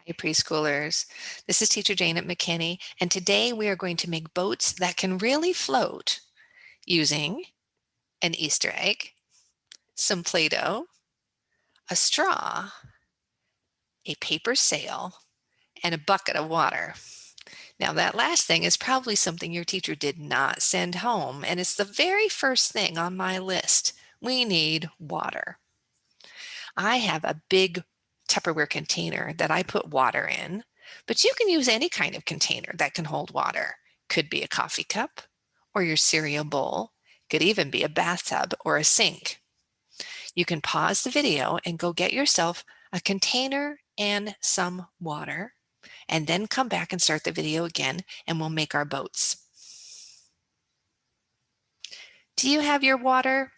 Hey preschoolers, this is teacher Jane at McKinney, and today we are going to make boats that can really float using an Easter egg, some Play-Doh, a straw, a paper sail, and a bucket of water. Now that last thing is probably something your teacher did not send home, and it's the very first thing on my list. We need water. I have a big Tupperware container that I put water in, but you can use any kind of container that can hold water. Could be a coffee cup or your cereal bowl. Could even be a bathtub or a sink. You can pause the video and go get yourself a container and some water, and then come back and start the video again, and we'll make our boats. Do you have your water?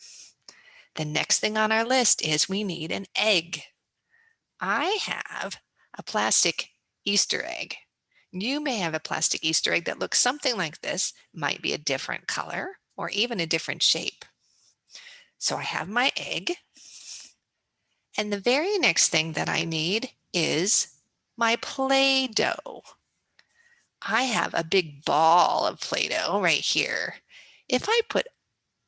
The next thing on our list is we need an egg. I have a plastic Easter egg. You may have a plastic Easter egg that looks something like this, might be a different color or even a different shape. So I have my egg, and the very next thing that I need is my Play-Doh. I have a big ball of Play-Doh right here. If I put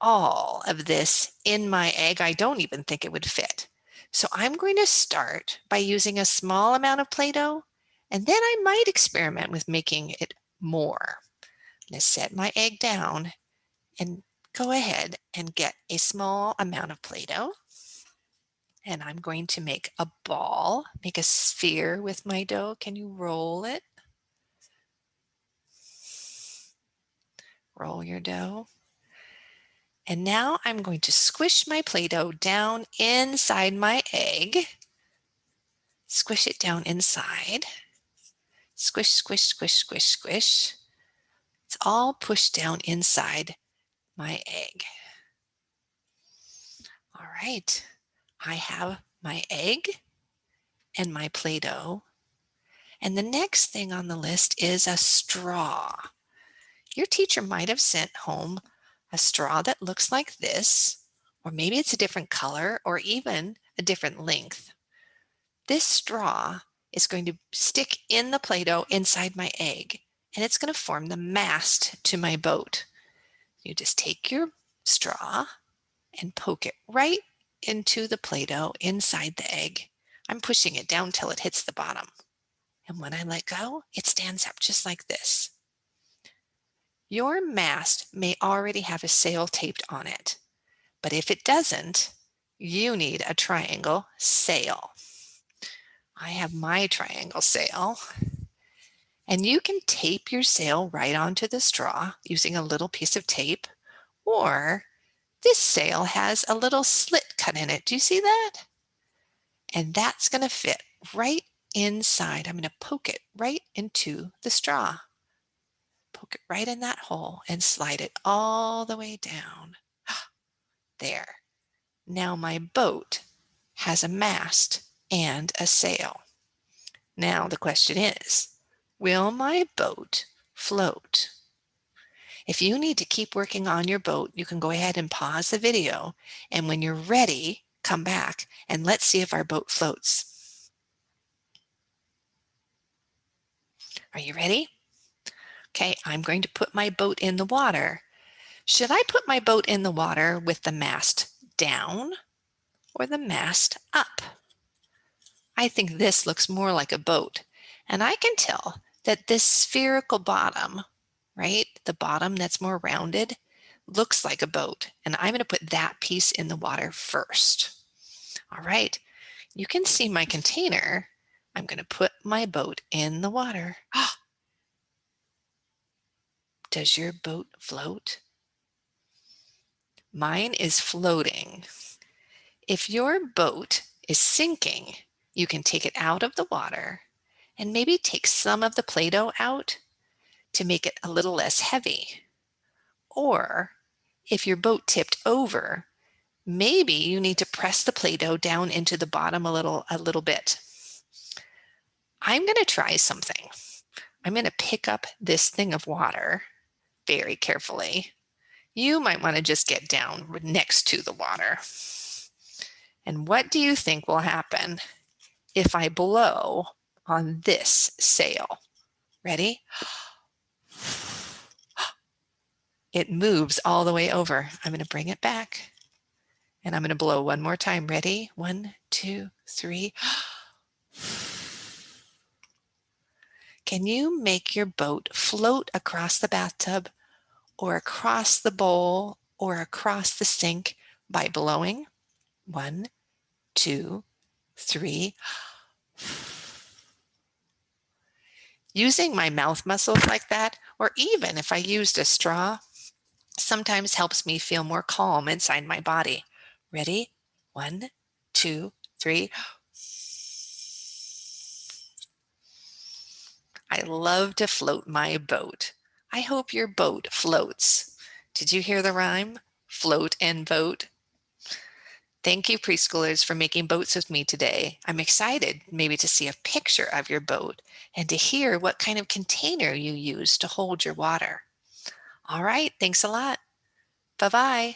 all of this in my egg, I don't even think it would fit. So I'm going to start by using a small amount of Play-Doh, and then I might experiment with making it more. I'm going to set my egg down and go ahead and get a small amount of Play-Doh. And I'm going to make a ball, make a sphere with my dough. Can you roll it? Roll your dough. And now I'm going to squish my Play-Doh down inside my egg. Squish it down inside. Squish, squish, squish, squish, squish. It's all pushed down inside my egg. All right, I have my egg and my Play-Doh. And the next thing on the list is a straw. Your teacher might have sent home a straw that looks like this, or maybe it's a different color or even a different length. This straw is going to stick in the Play-Doh inside my egg, and it's going to form the mast to my boat. You just take your straw and poke it right into the Play-Doh inside the egg. I'm pushing it down till it hits the bottom. And when I let go, it stands up just like this. Your mast may already have a sail taped on it, but if it doesn't, you need a triangle sail. I have my triangle sail, and you can tape your sail right onto the straw using a little piece of tape, or this sail has a little slit cut in it. Do you see that? And that's going to fit right inside. I'm going to poke it right into the straw. Poke it right in that hole and slide it all the way down. There. Now my boat has a mast and a sail. Now the question is, will my boat float? If you need to keep working on your boat, you can go ahead and pause the video, and when you're ready, come back and let's see if our boat floats. Are you ready? Okay, I'm going to put my boat in the water. Should I put my boat in the water with the mast down or the mast up? I think this looks more like a boat, and I can tell that this spherical bottom, right, the bottom that's more rounded, looks like a boat, and I'm going to put that piece in the water first. All right, you can see my container. I'm going to put my boat in the water. Does your boat float? Mine is floating. If your boat is sinking, you can take it out of the water and maybe take some of the Play-Doh out to make it a little less heavy. Or if your boat tipped over, maybe you need to press the Play-Doh down into the bottom a little bit. I'm going to try something. I'm going to pick up this thing of water very carefully. You might want to just get down next to the water. And what do you think will happen if I blow on this sail. Ready? It moves all the way over. I'm going to bring it back. And I'm going to blow one more time. Ready? 1, 2, 3. Can you make your boat float across the bathtub or across the bowl or across the sink by blowing? 1, 2, 3. Using my mouth muscles like that, or even if I used a straw, sometimes helps me feel more calm inside my body. Ready? 1, 2, 3. I love to float my boat. I hope your boat floats. Did you hear the rhyme? Float and boat. Thank you, preschoolers, for making boats with me today. I'm excited maybe to see a picture of your boat and to hear what kind of container you use to hold your water. All right, thanks a lot. Bye-bye.